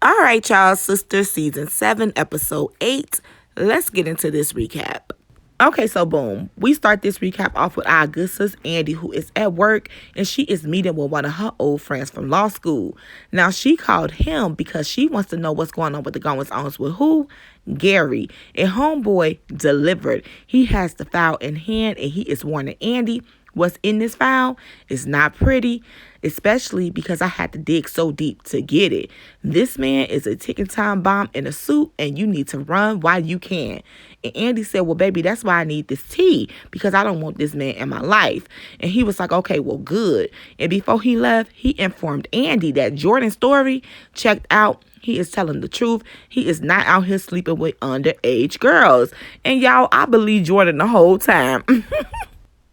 All right, y'all, Sisters, season 7, episode 8. Let's get into this recap. Okay, so boom. We start this recap off with our good sis Andy, who is at work, and she is meeting with one of her old friends from law school. Now, she called him because she wants to know what's going on with the goings-ons with who? Gary. And homeboy delivered. He has the file in hand, and he is warning Andy what's in this file is not pretty, especially because I had to dig so deep to get it. This man is a ticking time bomb in a suit, and you need to run while you can. And Andy said, well, baby, that's why I need this tea, because I don't want this man in my life. And he was like, okay, well, good. And before he left, he informed Andy that Jordan's story checked out. He is telling the truth. He is not out here sleeping with underage girls. And y'all, I believe Jordan the whole time.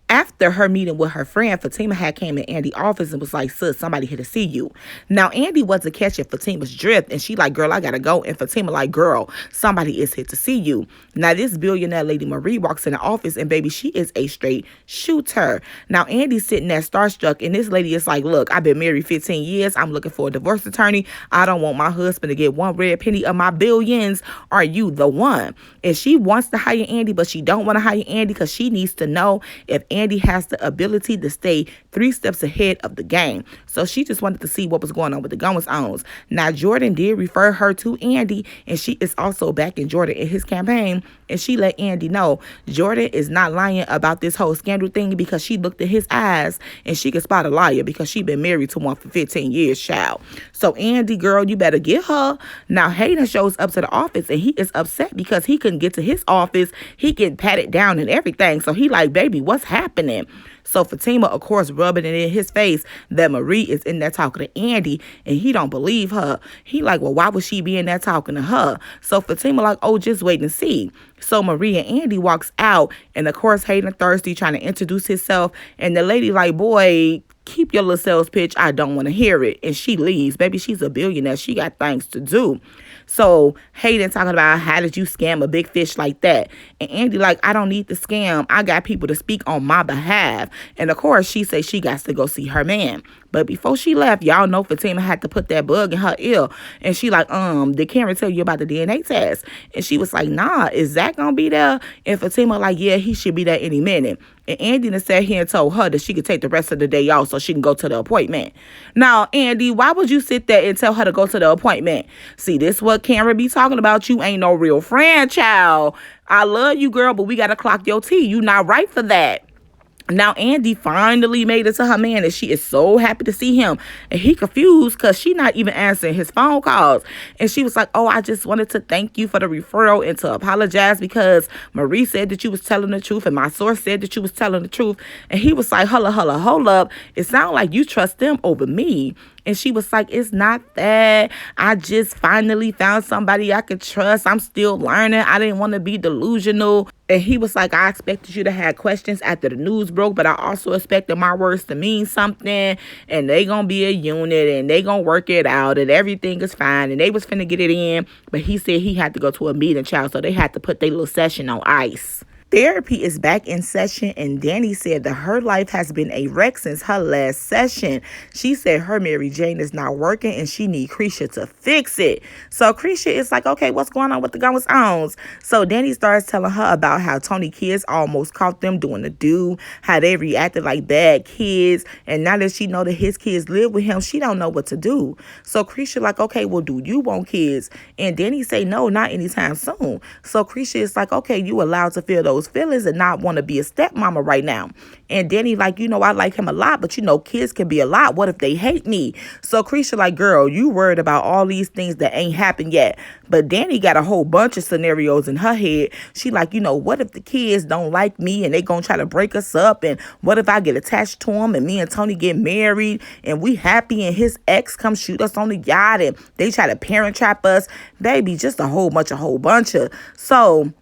After her meeting with her friend, Fatima had came in Andy's office and was like, sis, somebody here to see you. Now, Andy wasn't catching Fatima's drift, and she like, girl, I gotta go. And Fatima like, girl, somebody is here to see you. Now, this billionaire lady Marie walks in the office, and baby, she is a straight shooter. Now, Andy's sitting there starstruck, and this lady is like, look, I've been married 15 years. I'm looking for a divorce attorney. I don't want my husband to get one red penny of my billions. Are you the one? And she wants to hire Andy, but she don't want to hire Andy because she needs to know if Andy has the ability to stay 3 steps ahead of the game. So she just wanted to see what was going on with the goings-ons. Now, Jordan did refer her to Andy, and she is also backing Jordan in his campaign. And she let Andy know Jordan is not lying about this whole scandal thing because she looked at his eyes and she could spot a liar because she been married to one for 15 years, child. So Andy, girl, you better get her. Now, Hayden shows up to the office and he is upset because he couldn't get to his office. He get patted down and everything. So he like, baby, what's happening? So Fatima, of course, rubbing it in his face that Marie is in there talking to Andy, and he don't believe her. He like, well, why would she be in there talking to her? So Fatima like, oh, just wait and see. So Marie and Andy walks out, and of course, Hayden thirsty trying to introduce himself, and the lady like, boy, keep your little sales pitch. I don't want to hear it. And she leaves. Baby, she's a billionaire. She got things to do. So Hayden talking about how did you scam a big fish like that? And Andy like, I don't need the scam. I got people to speak on my behalf. And of course, she says she got to go see her man. But before she left, y'all know Fatima had to put that bug in her ear. And she like, did Cameron tell you about the DNA test? And she was like, nah, is Zach gonna be there? And Fatima like, yeah, he should be there any minute. And Andy done sat here and told her that she could take the rest of the day off so she can go to the appointment. Now, Andy, why would you sit there and tell her to go to the appointment? See, this what Cameron be talking about. You ain't no real friend, child. I love you, girl, but we got to clock your tea. You not right for that. Now, Andy finally made it to her man, and she is so happy to see him. And he confused because she not even answering his phone calls. And she was like, oh, I just wanted to thank you for the referral and to apologize because Marie said that you was telling the truth and my source said that you was telling the truth. And he was like, hold up. It sounds like you trust them over me. And she was like, it's not that. I just finally found somebody I could trust. I'm still learning. I didn't want to be delusional. And he was like, I expected you to have questions after the news broke, but I also expected my words to mean something. And they gonna be a unit and they gonna work it out and everything is fine. And they was finna get it in. But he said he had to go to a meeting, child. So they had to put their little session on ice. Therapy is back in session, and Danny said that her life has been a wreck since her last session. She said her Mary Jane is not working and she need Creisha to fix it. So Creisha is like, okay, what's going on with the goings-ons? So Danny starts telling her about how Tony kids almost caught them doing the do, how they reacted like bad kids, and now that she know that his kids live with him, she don't know what to do. So Creisha like, okay, well, do you want kids? And Danny say, no, not anytime soon. So Creisha is like, okay, you allowed to feel those feelings and not want to be a stepmama right now. And Danny like, I like him a lot, but kids can be a lot. What if they hate me? So Creisha like, girl, you worried about all these things that ain't happened yet. But Danny got a whole bunch of scenarios in her head. She like, what if the kids don't like me and they gonna try to break us up? And what if I get attached to him and me and Tony get married and we happy and his ex come shoot us on the yacht and they try to parent trap us? Baby, just a whole bunch of. So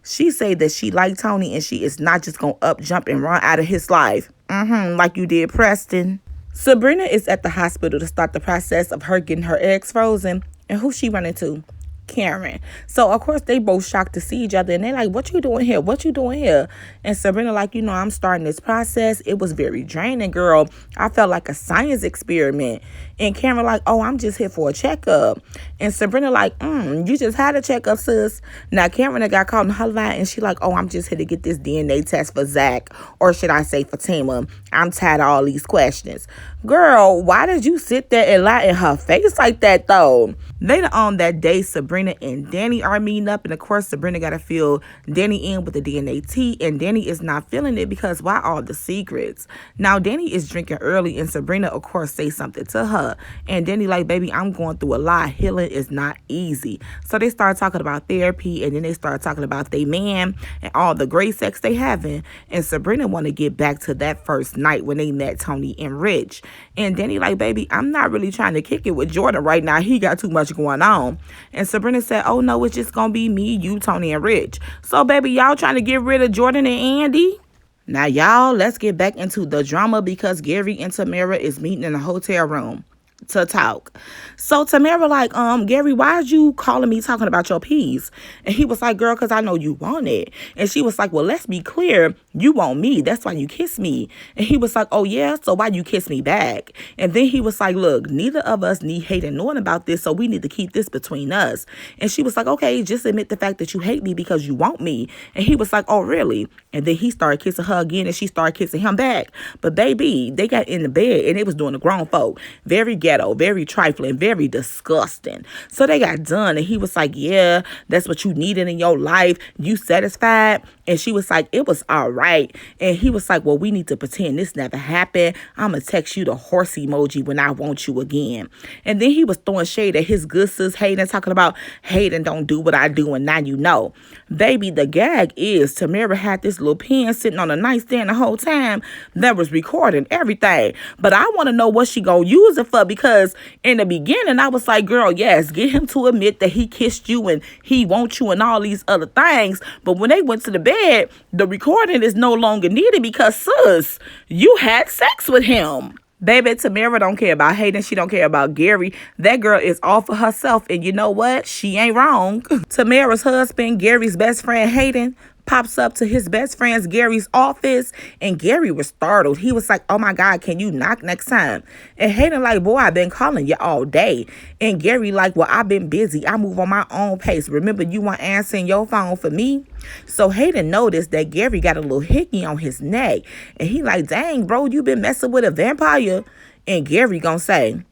she say that she like Tony and she is not just going to up, jump, and run out of his life. Like you did Preston. Sabrina is at the hospital to start the process of her getting her eggs frozen. And who she running to? Cameron. So, of course, they both shocked to see each other. And they like, what you doing here? What you doing here? And Sabrina like, I'm starting this process. It was very draining, girl. I felt like a science experiment. And Cameron like, oh, I'm just here for a checkup. And Sabrina like, you just had a checkup, sis. Now Cameron got caught in her lie, and she like, oh, I'm just here to get this DNA test for Zach, or should I say Fatima. I'm tired of all these questions. Girl, why did you sit there and lie in her face like that though? Later on that day, Sabrina and Danny are meeting up, and of course Sabrina gotta fill Danny in with the DNA tea, and Danny is not feeling it because why all the secrets? Now Danny is drinking early, and Sabrina of course say something to her, and Danny like, baby, I'm going through a lot. Healing is not easy. So they start talking about therapy, and then they start talking about their man and all the great sex they having, and Sabrina want to get back to that first night when they met Tony and Rich. And Danny like, baby, I'm not really trying to kick it with Jordan right now. He got too much going on. And Sabrina said, oh no, it's just gonna be me, you, Tony, and Rich. So baby, y'all trying to get rid of Jordan and Andy? Now y'all, let's get back into the drama because Gary and Tamara is meeting in a hotel room to talk. So Tamara like, Gary, why is you calling me talking about your peas? And he was like, girl, because I know you want it. And she was like, well, let's be clear. You want me. That's why you kiss me. And he was like, oh, yeah? So why you kiss me back? And then he was like, look, neither of us need Hayden knowing about this, so we need to keep this between us. And she was like, okay, just admit the fact that you hate me because you want me. And he was like, oh, really? And then he started kissing her again, and she started kissing him back. But baby, they got in the bed, and it was doing the grown folk. Very ghetto, very trifling, very disgusting. So they got done, and he was like, yeah, that's what you needed in your life. You satisfied? And she was like, it was all right. And he was like, well, we need to pretend this never happened. I'm going to text you the horse emoji when I want you again. And then he was throwing shade at his good sis Hayden, talking about Hayden don't do what I do, and now you know. Baby, the gag is Tamara had this little pen sitting on a nightstand the whole time that was recording everything. But I want to know what she gonna use it for, because in the beginning I was like, girl, yes, get him to admit that he kissed you and he wants you and all these other things. But when they went to the bed, the recording is no longer needed because, sis, you had sex with him. Baby, Tamara don't care about Hayden. She don't care about Gary. That girl is all for herself. And you know what? She ain't wrong. Tamara's husband, Gary's best friend, Hayden, pops up to his best friend's Gary's office, and Gary was startled. He was like, oh my God, can you knock next time? And Hayden like, boy, I've been calling you all day. And Gary like, well, I've been busy. I move on my own pace. Remember, you weren't answering your phone for me? So Hayden noticed that Gary got a little hickey on his neck, and he like, dang, bro, you been messing with a vampire? And Gary gonna say,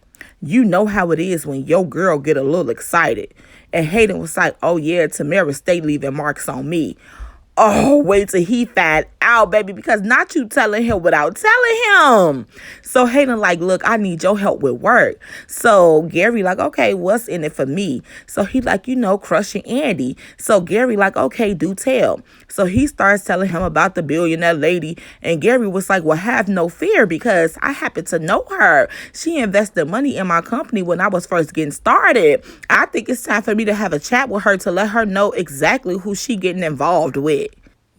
you know how it is when your girl get a little excited. And Hayden was like, oh yeah, Tamara stay leaving marks on me. Oh, wait till he find out, baby, because not you telling him without telling him. So Hayden like, look, I need your help with work. So Gary like, okay, what's in it for me? So he like, crushing Andy. So Gary like, okay, do tell. So he starts telling him about the billionaire lady. And Gary was like, well, have no fear because I happen to know her. She invested money in my company when I was first getting started. I think it's time for me to have a chat with her to let her know exactly who she getting involved with.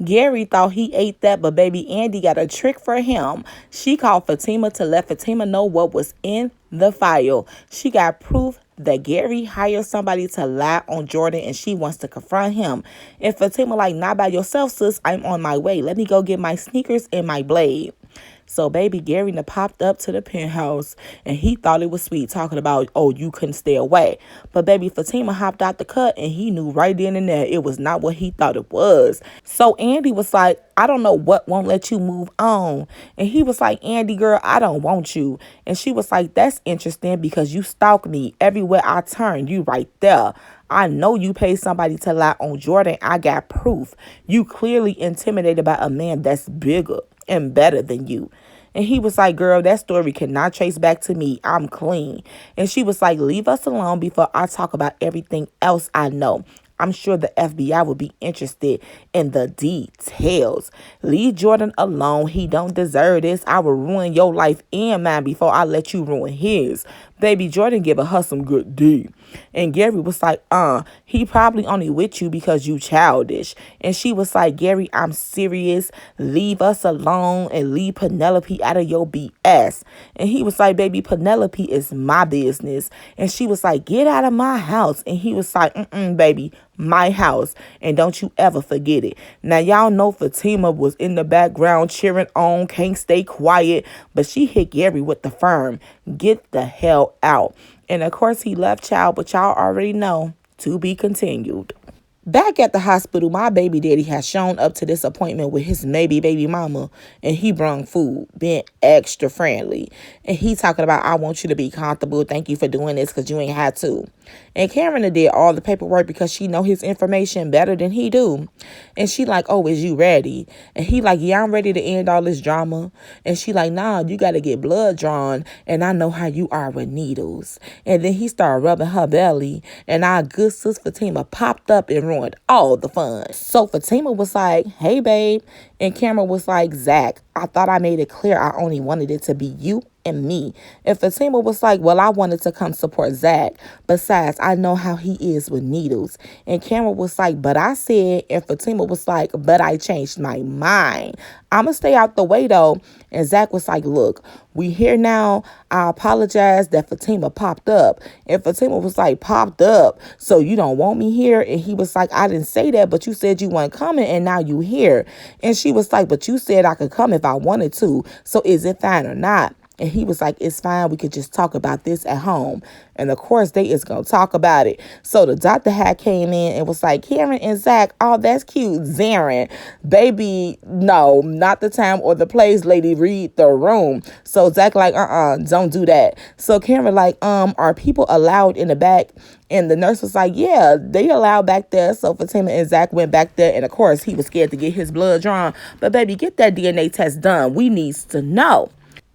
Gary thought he ate that, but baby Andy got a trick for him. She called Fatima to let Fatima know what was in the file. She got proof that Gary hired somebody to lie on Jordan, and she wants to confront him. And Fatima like, not by yourself, sis. I'm on my way. Let me go get my sneakers and my blade. So baby Gary popped up to the penthouse, and he thought it was sweet, talking about, oh, you couldn't stay away. But baby Fatima hopped out the cut, and he knew right then and there it was not what he thought it was. So Andy was like, I don't know what won't let you move on. And he was like, Andy, girl, I don't want you. And she was like, that's interesting because you stalk me everywhere I turn. You right there. I know you paid somebody to lie on Jordan. I got proof. You clearly intimidated by a man that's bigger and better than you. And he was like, girl, that story cannot trace back to me. I'm clean. And she was like, leave us alone before I talk about everything else I know. I'm sure the FBI will be interested in the details. Leave Jordan alone. He don't deserve this. I will ruin your life and mine before I let you ruin his. Baby, Jordan giving her some good D. And Gary was like, he probably only with you because you childish. And she was like, Gary, I'm serious. Leave us alone and leave Penelope out of your BS. And he was like, baby, Penelope is my business. And she was like, get out of my house. And he was like, baby, my house. And don't you ever forget it. Now, y'all know Fatima was in the background cheering on, can't stay quiet. But she hit Gary with the firm, get the hell out. And of course, he left child, but y'all already know, to be continued. Back at the hospital, my baby daddy has shown up to this appointment with his maybe baby mama, and he brung food, being extra friendly. And he talking about, I want you to be comfortable. Thank you for doing this because you ain't had to. And Cameron did all the paperwork because she know his information better than he do. And she like, oh, is you ready? And he like, yeah, I'm ready to end all this drama. And she like, nah, you got to get blood drawn. And I know how you are with needles. And then he started rubbing her belly. And our good sis Fatima popped up and ruined all the fun. So Fatima was like, hey, babe. And Cameron was like, Zach, I thought I made it clear I only wanted it to be you and me. And Fatima was like, well, I wanted to come support Zach. Besides, I know how he is with needles. And Cameron was like, but I said, and Fatima was like, but I changed my mind. I'm going to stay out the way, though. And Zach was like, look, we here now. I apologize that Fatima popped up. And Fatima was like, popped up? So you don't want me here? And he was like, I didn't say that, but you said you weren't coming, and now you here. And she was like, but you said I could come if I wanted to. So is it fine or not? And he was like, it's fine. We could just talk about this at home. And of course, they is going to talk about it. So the doctor had came in and was like, Karen and Zach, oh, that's cute. Zarin, baby, no, not the time or the place, lady, read the room. So Zach like, don't do that. So Karen like, are people allowed in the back? And the nurse was like, yeah, they allowed back there. So Fatima and Zach went back there. And of course, he was scared to get his blood drawn. But baby, get that DNA test done. We needs to know.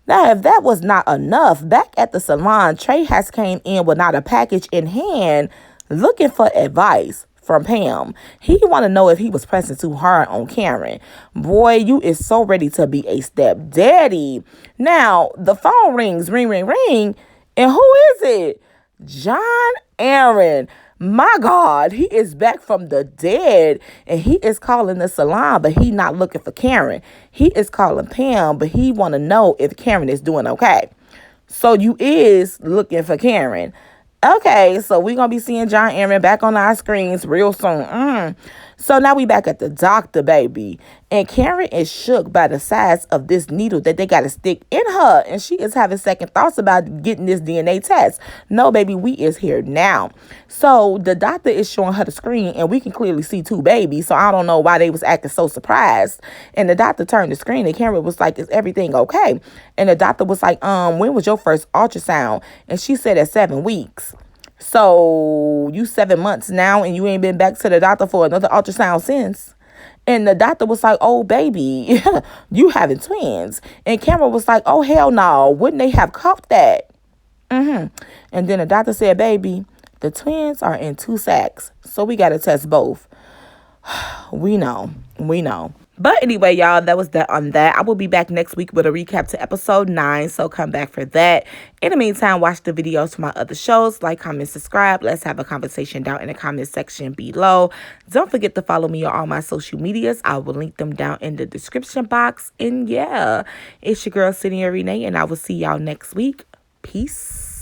Now, if that was not enough, back at the salon, Trey has came in with not a package in hand looking for advice from Pam. He want to know if he was pressing too hard on Karen. Boy, you is so ready to be a stepdaddy. Now, the phone rings, ring, ring, ring. And who is it? John Aaron. My God, he is back from the dead, and he is calling the salon, but he not looking for Karen. He is calling Pam, but he want to know if Karen is doing okay. So you is looking for Karen. Okay, so we're going to be seeing John Aaron back on our screens real soon. So now we back at the doctor, baby. And Karen is shook by the size of this needle that they got to stick in her. And she is having second thoughts about getting this DNA test. No, baby, we is here now. So the doctor is showing her the screen, and we can clearly see two babies. So I don't know why they was acting so surprised. And the doctor turned the screen, and Karen was like, is everything okay? And the doctor was like, when was your first ultrasound? And she said at 7 weeks. So you 7 months now, and you ain't been back to the doctor for another ultrasound since. And the doctor was like, oh, baby, you having twins. And Cameron was like, oh, hell no. Wouldn't they have caught that? And then the doctor said, baby, the twins are in 2 sacks. So we got to test both. We know. But anyway, y'all, that was that on that. I will be back next week with a recap to episode 9, so come back for that. In the meantime, watch the videos for my other shows. Like, comment, subscribe. Let's have a conversation down in the comment section below. Don't forget to follow me on all my social medias. I will link them down in the description box. And yeah, it's your girl, Sydney Renee, and I will see y'all next week. Peace.